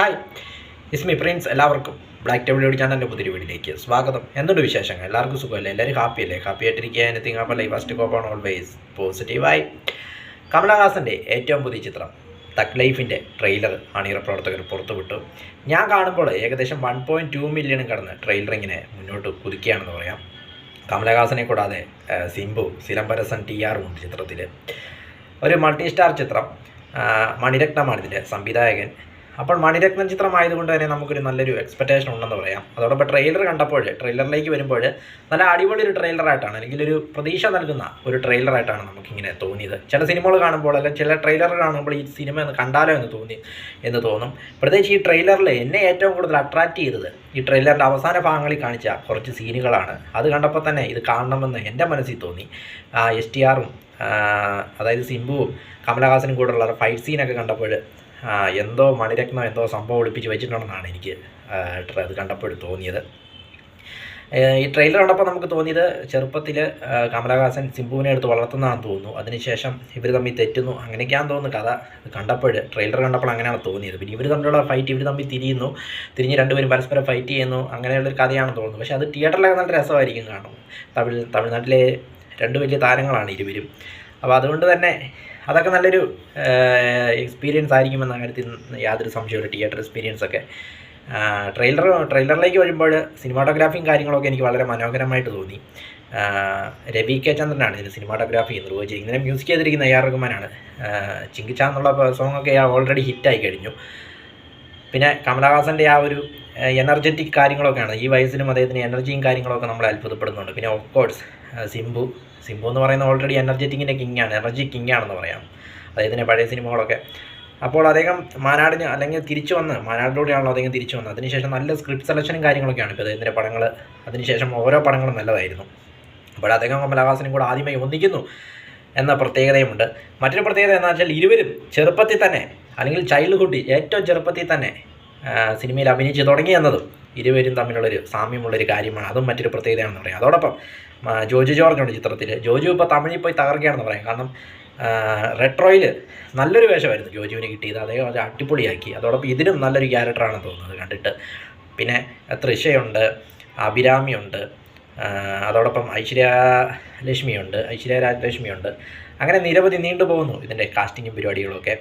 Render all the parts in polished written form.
Hi Ismi Prince. എല്ലാവർക്കും black table ചാനലിൻ്റെ പുതിയ വീഡിയോയിലേക്ക് സ്വാഗതം. എന്തുണ്ട് വിശേഷങ്ങൾ? എല്ലാവർക്കും സുഖമല്ലേ? എല്ലാവരും ഹാപ്പിയല്ലേ? ഹാപ്പി ആയിട്ടിരിക്കുക. Anything happy life first cope on always പോസിറ്റീവായി. കമലഹാസൻ്റെ ഏറ്റവും പുതിയ ചിത്രം തഗ് ലൈഫിൻ്റെ ട്രെയിലർ അണിയറ പ്രവർത്തകർ പുറത്തുവിട്ടു. ഞാൻ കാണുമ്പോൾ ഏകദേശം 1.2 മില്യൺ കടന്ന് ട്രെയിലർ ഇങ്ങനെ മുന്നോട്ട് കുതിക്കുകയാണെന്ന് പറയാം. കമലഹാസനെ കൂടാതെ സിംബു, സിലംബരസൻ, TR ഉണ്ട് ചിത്രത്തിൽ. ഒരു മൾട്ടി സ്റ്റാർ ചിത്രം. മണിരത്നമാണ് ഇതിൻ്റെ സംവിധായകൻ. അപ്പോൾ മണിരത്നം ചിത്രമായതുകൊണ്ട് തന്നെ നമുക്കൊരു നല്ലൊരു എക്സ്പെക്റ്റേഷൻ ഉണ്ടെന്ന് പറയാം. അതോടൊപ്പം ട്രെയിലർ കണ്ടപ്പോൾ, ട്രെയിലറിലേക്ക് വരുമ്പോൾ നല്ല അടിപൊളി ഒരു ട്രെയിലറായിട്ടാണ്, അല്ലെങ്കിൽ ഒരു പ്രതീക്ഷ നൽകുന്ന ഒരു ട്രെയിലറായിട്ടാണ് നമുക്കിങ്ങനെ തോന്നിയത്. ചില സിനിമകൾ കാണുമ്പോൾ അല്ലെങ്കിൽ ചില ട്രെയിലർ കാണുമ്പോൾ ഈ സിനിമ ഒന്ന് കണ്ടാലോ എന്ന് തോന്നും. പ്രത്യേകിച്ച് ഈ ട്രെയിലറിൽ എന്നെ ഏറ്റവും കൂടുതൽ അട്രാക്റ്റ് ചെയ്തത് ഈ ട്രെയിലറിൻ്റെ അവസാന ഭാഗങ്ങളിൽ കാണിച്ച കുറച്ച് സീനുകളാണ്. അത് കണ്ടപ്പോൾ തന്നെ ഇത് കാണണമെന്ന് എൻ്റെ മനസ്സിൽ തോന്നി. STRഉം അതായത് സിംബുവും കമലഹാസനും കൂടെയുള്ള ഫൈറ്റ് സീനൊക്കെ കണ്ടപ്പോൾ എന്തോ മണിരത്നം എന്തോ സംഭവം ഒളിപ്പിച്ച് വെച്ചിട്ടുണ്ടെന്നാണ് എനിക്ക് അത് കണ്ടപ്പോൾ തോന്നിയത്. ഈ ട്രെയിലർ കണ്ടപ്പോൾ നമുക്ക് തോന്നിയത് ചെറുപ്പത്തിൽ കമലഹാസൻ സിംബുവിനെ എടുത്ത് വളർത്തുന്നതാണെന്ന് തോന്നുന്നു. അതിനുശേഷം ഇവർ തമ്മിൽ തെറ്റുന്നു, അങ്ങനെയൊക്കെയാണെന്ന് തോന്നുന്നു കഥ. കണ്ടപ്പോൾ ട്രെയിലർ കണ്ടപ്പോൾ അങ്ങനെയാണ് തോന്നിയത്. പിന്നെ ഇവർ തമ്മിലുള്ള ഫൈറ്റ്, ഇവർ തമ്മിൽ തിരിഞ്ഞ് രണ്ടുപേരും പരസ്പരം ഫൈറ്റ് ചെയ്യുന്നു, അങ്ങനെയുള്ളൊരു കഥയാണെന്ന് തോന്നുന്നു. പക്ഷേ അത് തിയേറ്ററിലൊക്കെ നല്ല രസമായിരിക്കും കാണും. തമിഴ്നാട്ടിലെ രണ്ട് വലിയ താരങ്ങളാണ് ഇരുവരും. അപ്പോൾ അതുകൊണ്ട് തന്നെ അതൊക്കെ നല്ലൊരു എക്സ്പീരിയൻസ് ആയിരിക്കുമെന്ന കാര്യത്തിൽ യാതൊരു സംശയമില്ല. തിയേറ്റർ എക്സ്പീരിയൻസ് ഒക്കെ ട്രെയിലറിലേക്ക് വരുമ്പോൾ സിനിമാറ്റോഗ്രാഫിയും കാര്യങ്ങളൊക്കെ എനിക്ക് വളരെ മനോഹരമായിട്ട് തോന്നി. രവി കെ ചന്ദ്രനാണ് ഇതിന് സിനിമാറ്റോഗ്രാഫി നിർവഹിച്ചിരിക്കുന്നത്. ഇതിനെ മ്യൂസിക് ചെയ്തിരിക്കുന്ന AR റഹ്മാനാണ്. ചിങ്കിച്ച എന്നുള്ള സോങ്ങൊക്കെ ഓൾറെഡി ഹിറ്റായി കഴിഞ്ഞു. പിന്നെ കമലഹാസൻ്റെ ആ ഒരു എനർജറ്റിക് കാര്യങ്ങളൊക്കെയാണ്, ഈ വയസ്സിലും അദ്ദേഹത്തിന് എനർജിയും കാര്യങ്ങളൊക്കെ നമ്മളെ അത്ഭുതപ്പെടുന്നുണ്ട്. പിന്നെ ഓഫ് കോഴ്സ് സിംബു എന്ന് പറയുന്ന ഓൾറെഡി എനർജറ്റിക്കിൻ്റെ കിങ്ങാണ്, എനർജി കിങ്ങാണെന്ന് പറയാം അദ്ദേഹത്തിൻ്റെ പഴയ സിനിമകളൊക്കെ. അപ്പോൾ അദ്ദേഹം മാനാടിന് അല്ലെങ്കിൽ തിരിച്ചു വന്ന്, മാനാടിലൂടെയാണല്ലോ അദ്ദേഹം തിരിച്ചു വന്നത്. അതിനുശേഷം നല്ല സ്ക്രിപ്റ്റ് സെലക്ഷനും കാര്യങ്ങളൊക്കെയാണ് ഇപ്പോൾ അദ്ദേഹത്തിൻ്റെ പടങ്ങൾ. അതിനുശേഷം ഓരോ പടങ്ങളും നല്ലതായിരുന്നു. അപ്പോൾ അദ്ദേഹം കമലഹാസനും കൂടെ ആദ്യമായി ഒന്നിക്കുന്നു എന്ന പ്രത്യേകതയുമുണ്ട്. മറ്റൊരു പ്രത്യേകത എന്ന് വെച്ചാൽ ഇരുവരും ചെറുപ്പത്തിൽ തന്നെ, അല്ലെങ്കിൽ ചൈൽഡ്ഹുഡിൽ ഏറ്റവും ചെറുപ്പത്തിൽ തന്നെ സിനിമയിൽ അഭിനയിച്ച് തുടങ്ങി എന്നതും ഇരുവരും തമ്മിലുള്ളൊരു സാമ്യമുള്ളൊരു കാര്യമാണ്. അതും മറ്റൊരു പ്രത്യേകതയാണെന്ന് പറയാം. അതോടൊപ്പം ജോജു ജോർജ് ഉണ്ട് ചിത്രത്തിൽ. ജോജു ഇപ്പോൾ തമിഴിൽ പോയി തകർക്കുകയാണെന്ന് പറയാം. കാരണം റെട്രോയിൽ നല്ലൊരു വേഷമായിരുന്നു ജോജുവിന് കിട്ടിയത്. അദ്ദേഹം അത് അടിപൊളിയാക്കി. അതോടൊപ്പം ഇതിനും നല്ലൊരു ക്യാരക്ടറാണെന്ന് തോന്നുന്നത് കണ്ടിട്ട്. പിന്നെ തൃഷയുണ്ട്, അഭിരാമിയുണ്ട്, അതോടൊപ്പം ഐശ്വര്യ രാജലക്ഷ്മിയുണ്ട്. അങ്ങനെ നിരവധി നീണ്ടുപോകുന്നു ഇതിൻ്റെ കാസ്റ്റിങ്ങും പരിപാടികളൊക്കെ.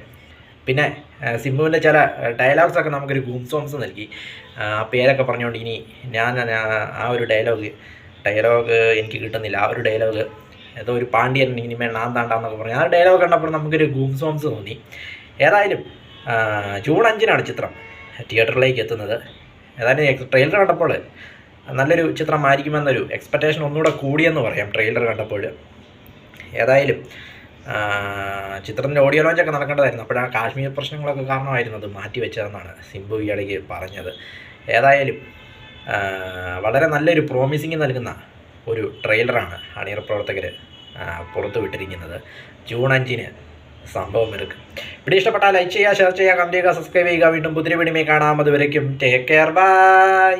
പിന്നെ സിംബുവിൻ്റെ ചില ഡയലോഗ്സൊക്കെ നമുക്കൊരു ഗൂം സോങ്സ് നൽകി. ആ പേരൊക്കെ പറഞ്ഞുകൊണ്ട് ഇനി ഞാൻ ആ ഒരു ഡയലോഗ് എനിക്ക് കിട്ടുന്നില്ല. ആ ഒരു ഡയലോഗ് ഏതോ ഒരു പാണ്ഡ്യൻ ഇനിമേ നാന്താണ്ടാന്നൊക്കെ പറഞ്ഞു. ആ ഡയലോഗ് കണ്ടപ്പോൾ നമുക്കൊരു ഗൂം സോങ്സ് തോന്നി. ഏതായാലും ജൂൺ 5-നാണ് ചിത്രം തിയേറ്ററിലേക്ക് എത്തുന്നത്. ഏതായാലും ട്രെയിലർ കണ്ടപ്പോൾ നല്ലൊരു ചിത്രമായിരിക്കുമെന്നൊരു എക്സ്പെക്റ്റേഷൻ ഒന്നുകൂടെ കൂടിയെന്ന് പറയാം ട്രെയിലർ കണ്ടപ്പോൾ. ഏതായാലും ചിത്രത്തിൻ്റെ ഓഡിയോ ലോഞ്ചൊക്കെ നടക്കേണ്ടതായിരുന്നു. അപ്പോഴാണ് കാശ്മീർ പ്രശ്നങ്ങളൊക്കെ കാരണമായിരുന്നു അത് മാറ്റിവെച്ചതെന്നാണ് സിംബു ഈ ഇടയ്ക്ക് പറഞ്ഞത്. ഏതായാലും വളരെ നല്ലൊരു പ്രോമിസിങ് നൽകുന്ന ഒരു ട്രെയിലറാണ് അണിയറ പ്രവർത്തകർ പുറത്തുവിട്ടിരിക്കുന്നത്. ജൂൺ 5-ന് സംഭവം എടുക്കും. വീഡിയോ ഇഷ്ടപ്പെട്ടാൽ ലൈക്ക് ചെയ്യുക, ഷെയർ ചെയ്യുക, കമൻറ്റ് ചെയ്യുക, സബ്സ്ക്രൈബ് ചെയ്യുക. വീണ്ടും പുതിയ വീഡിയോയിൽ കാണാം. അതുവരയ്ക്കും ടേക്ക് കെയർ, ബൈ.